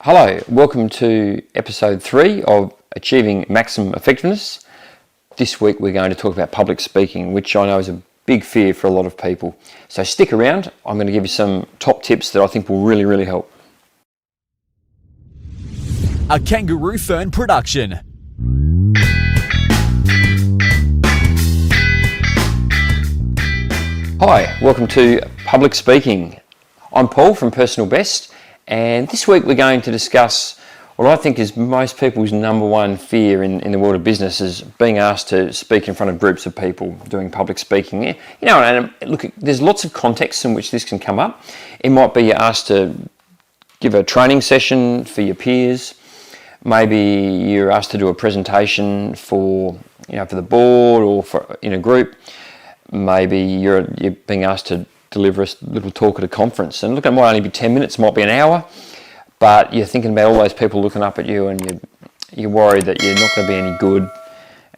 Hello, welcome to episode 3 of Achieving Maximum Effectiveness. This week we're going to talk about public speaking, which I know is a big fear for a lot of people. So stick around, I'm going to give you some top tips that I think will really help. A Kangaroo Fern production. Hi, welcome to Public Speaking. I'm Paul from Personal Best. And this week we're going to discuss what I think is most people's number one fear in the world of business is being asked to speak in front of groups of people, doing public speaking. You know, and look, there's lots of contexts in which this can come up. It might be you're asked to give a training session for your peers. Maybe you're asked to do a presentation for the board or for in a group. Maybe you're being asked to deliver a little talk at a conference, and look, it might only be 10 minutes, might be an hour, but you're thinking about all those people looking up at you, and you're worried that you're not going to be any good,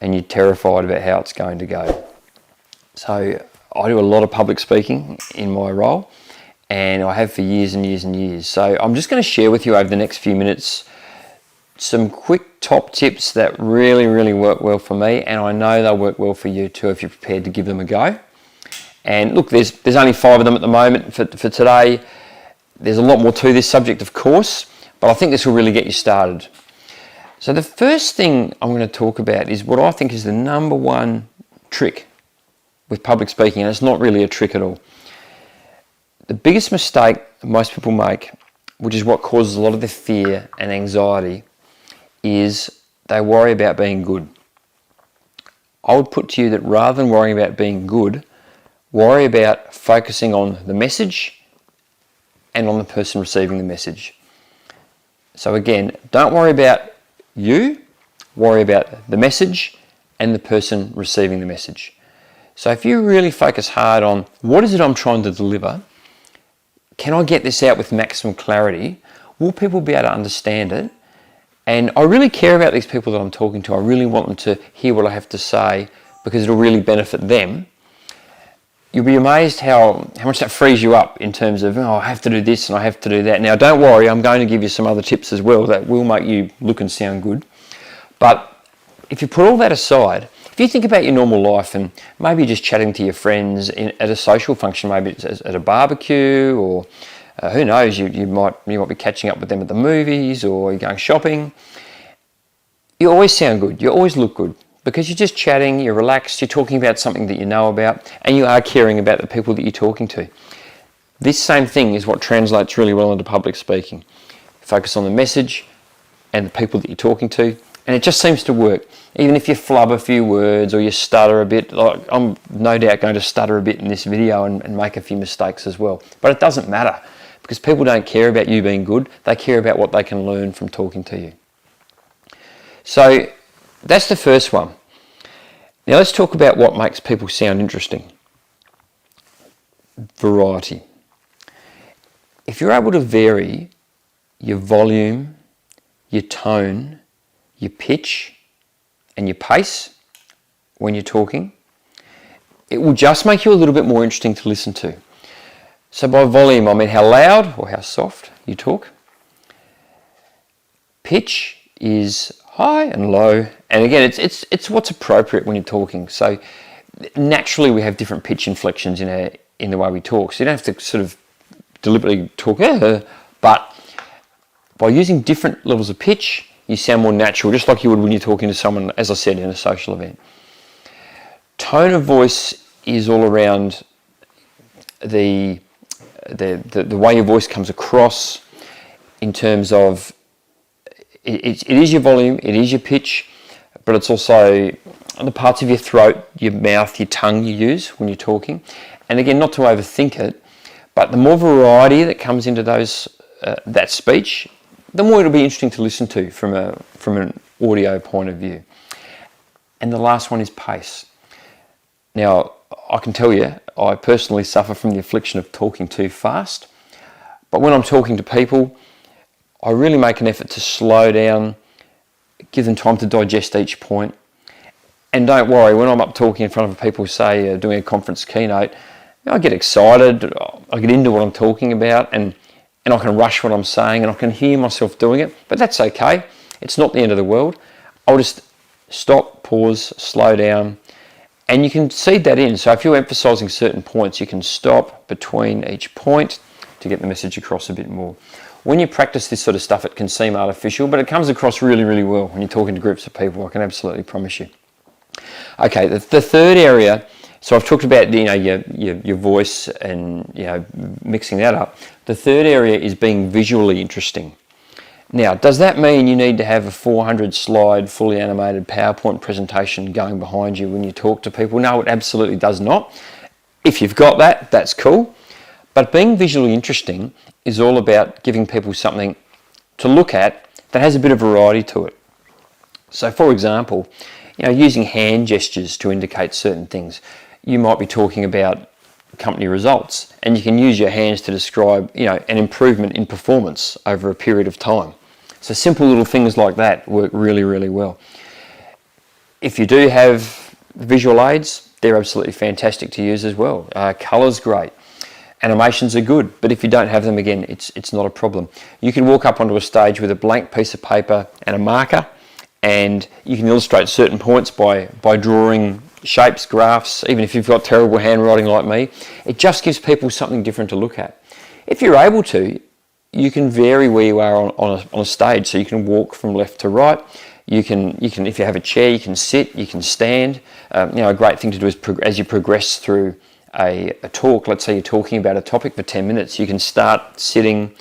and you're terrified about how it's going to go. So I do a lot of public speaking in my role, and I have for years and years and years. So I'm just going to share with you over the next few minutes some quick top tips that really work well for me, and I know they'll work well for you too if you're prepared to give them a go. And look, there's only 5 of them at the moment for today. There's a lot more to this subject, of course, but I think this will really get you started. So the first thing I'm going to talk about is what I think is the number one trick with public speaking, and it's not really a trick at all. The biggest mistake most people make, which is what causes a lot of their fear and anxiety, is they worry about being good. I would put to you that rather than worrying about being good, worry about focusing on the message and on the person receiving the message. So again, don't worry about you, worry about the message and the person receiving the message. So if you really focus hard on what is it I'm trying to deliver, can I get this out with maximum clarity? Will people be able to understand it? And I really care about these people that I'm talking to. I really want them to hear what I have to say because it'll really benefit them. You'll be amazed how much that frees you up in terms of, I have to do this and I have to do that. Now, don't worry, I'm going to give you some other tips as well that will make you look and sound good. But if you put all that aside, if you think about your normal life and maybe just chatting to your friends at a social function, maybe it's at a barbecue or who knows, you might be catching up with them at the movies or you're going shopping. You always sound good, you always look good. Because you're just chatting, you're relaxed, you're talking about something that you know about, and you are caring about the people that you're talking to. This same thing is what translates really well into public speaking. Focus on the message and the people that you're talking to, and it just seems to work. Even if you flub a few words or you stutter a bit, like I'm no doubt going to stutter a bit in this video and make a few mistakes as well. But it doesn't matter, because people don't care about you being good, they care about what they can learn from talking to you. So that's the first one. Now let's talk about what makes people sound interesting. Variety. If you're able to vary your volume, your tone, your pitch, and your pace when you're talking, it will just make you a little bit more interesting to listen to. So by volume, I mean how loud or how soft you talk. Pitch is high and low, and again, it's what's appropriate when you're talking. So naturally, we have different pitch inflections in the way we talk. So you don't have to sort of deliberately talk, but by using different levels of pitch, you sound more natural, just like you would when you're talking to someone, as I said, in a social event. Tone of voice is all around the way your voice comes across in terms of it is your volume, it is your pitch, but it's also the parts of your throat, your mouth, your tongue you use when you're talking. And again, not to overthink it, but the more variety that comes into that speech, the more it'll be interesting to listen to from an audio point of view. And the last one is pace. Now, I can tell you, I personally suffer from the affliction of talking too fast, but when I'm talking to people, I really make an effort to slow down, give them time to digest each point. And don't worry, when I'm up talking in front of people, say doing a conference keynote, I get excited, I get into what I'm talking about, and and I can rush what I'm saying and I can hear myself doing it, but that's okay. It's not the end of the world. I'll just stop, pause, slow down, and you can seed that in. So if you're emphasizing certain points, you can stop between each point to get the message across a bit more. When you practice this sort of stuff, it can seem artificial, but it comes across really, really well when you're talking to groups of people, I can absolutely promise you. Okay, the third area, so I've talked about your voice and mixing that up. The third area is being visually interesting. Now, does that mean you need to have a 400 slide, fully animated PowerPoint presentation going behind you when you talk to people? No, it absolutely does not. If you've got that, that's cool. But being visually interesting is all about giving people something to look at that has a bit of variety to it. So for example, using hand gestures to indicate certain things. You might be talking about company results, and you can use your hands to describe an improvement in performance over a period of time. So simple little things like that work really, really well. If you do have visual aids, they're absolutely fantastic to use as well. Colour's great. Animations are good, but if you don't have them, again, it's not a problem. You can walk up onto a stage with a blank piece of paper and a marker, and you can illustrate certain points by drawing shapes, graphs, even if you've got terrible handwriting like me. It just gives people something different to look at. If you're able to, you can vary where you are on a stage, so you can walk from left to right. You can, if you have a chair, you can sit, you can stand. A great thing to do is as you progress through a talk, let's say you're talking about a topic for 10 minutes, you can start sitting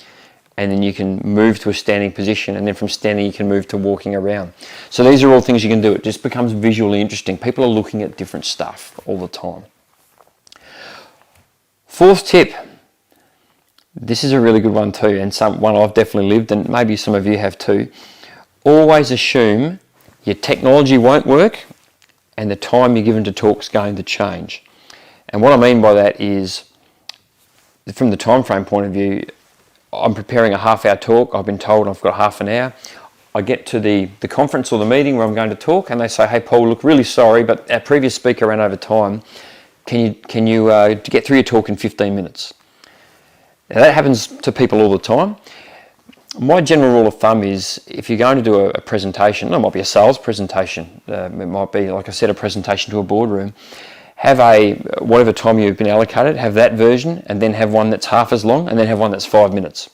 and then you can move to a standing position, and then from standing you can move to walking around. So these are all things you can do. It just becomes visually interesting. People are looking at different stuff all the time. Fourth tip, this is a really good one too, and one I've definitely lived, and maybe some of you have too. Always assume your technology won't work and the time you're given to talk is going to change. And what I mean by that is, from the time frame point of view, I'm preparing a half-hour talk. I've been told I've got half an hour. I get to the conference or the meeting where I'm going to talk, and they say, "Hey, Paul, look, really sorry, but our previous speaker ran over time. Can you get through your talk in 15 minutes?" Now, that happens to people all the time. My general rule of thumb is, if you're going to do a presentation, it might be a sales presentation, it might be, like I said, a presentation to a boardroom, have whatever time you've been allocated, have that version, and then have one that's half as long, and then have one that's 5 minutes.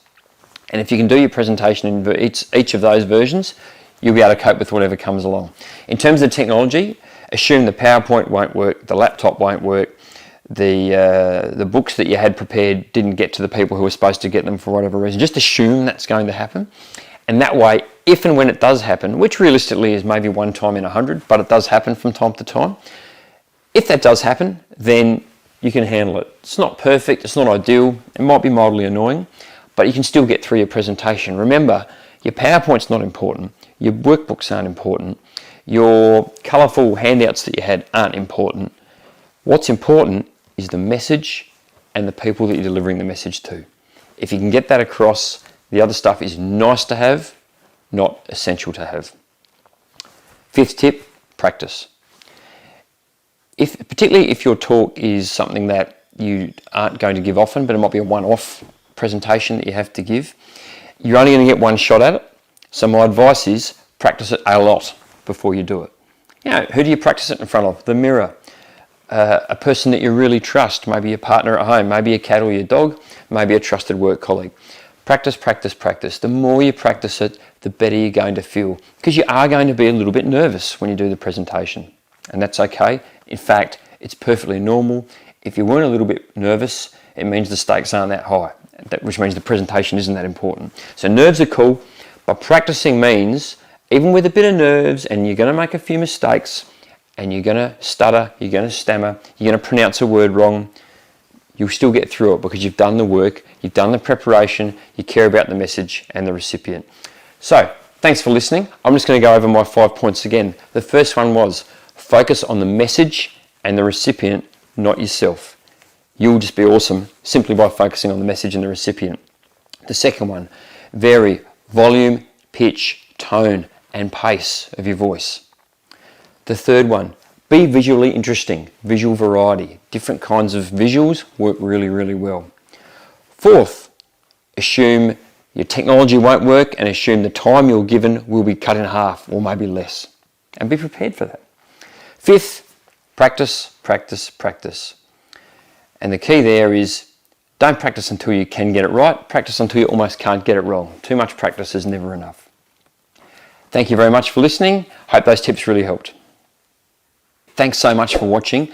And if you can do your presentation in each of those versions, you'll be able to cope with whatever comes along. In terms of technology, assume the PowerPoint won't work, the laptop won't work, the books that you had prepared didn't get to the people who were supposed to get them for whatever reason. Just assume that's going to happen. And that way, if and when it does happen, which realistically is maybe one time in 100, but it does happen from time to time, if that does happen, then you can handle it. It's not perfect, it's not ideal, it might be mildly annoying, but you can still get through your presentation. Remember, your PowerPoint's not important, your workbooks aren't important, your colourful handouts that you had aren't important. What's important is the message and the people that you're delivering the message to. If you can get that across, the other stuff is nice to have, not essential to have. Fifth tip, practice. Particularly if your talk is something that you aren't going to give often, but it might be a one-off presentation that you have to give, you're only going to get one shot at it. So my advice is practice it a lot before you do it. Who do you practice it in front of? The mirror. A person that you really trust, maybe your partner at home, maybe a cat or your dog, maybe a trusted work colleague. Practice, practice, practice. The more you practice it, the better you're going to feel, because you are going to be a little bit nervous when you do the presentation, and that's okay. In fact, it's perfectly normal. If you weren't a little bit nervous, it means the stakes aren't that high, which means the presentation isn't that important. So nerves are cool, but practicing means, even with a bit of nerves, and you're going to make a few mistakes, and you're going to stutter, you're going to stammer, you're going to pronounce a word wrong, you'll still get through it because you've done the work, you've done the preparation, you care about the message and the recipient. So, thanks for listening. I'm just going to go over my 5 points again. The first one was, focus on the message and the recipient, not yourself. You'll just be awesome simply by focusing on the message and the recipient. The second one, vary volume, pitch, tone, and pace of your voice. The third one, be visually interesting, visual variety. Different kinds of visuals work really, really well. Fourth, assume your technology won't work, and assume the time you're given will be cut in half or maybe less. And be prepared for that. Fifth, practice, practice, practice. And the key there is don't practice until you can get it right. Practice until you almost can't get it wrong. Too much practice is never enough. Thank you very much for listening. Hope those tips really helped. Thanks so much for watching.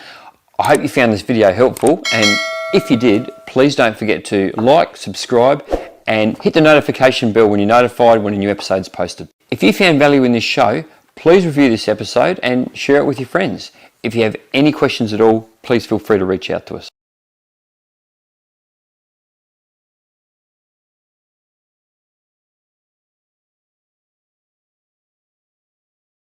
I hope you found this video helpful, and if you did, please don't forget to like, subscribe, and hit the notification bell when you're notified when a new episode is posted. If you found value in this show, please review this episode and share it with your friends. If you have any questions at all, please feel free to reach out to us.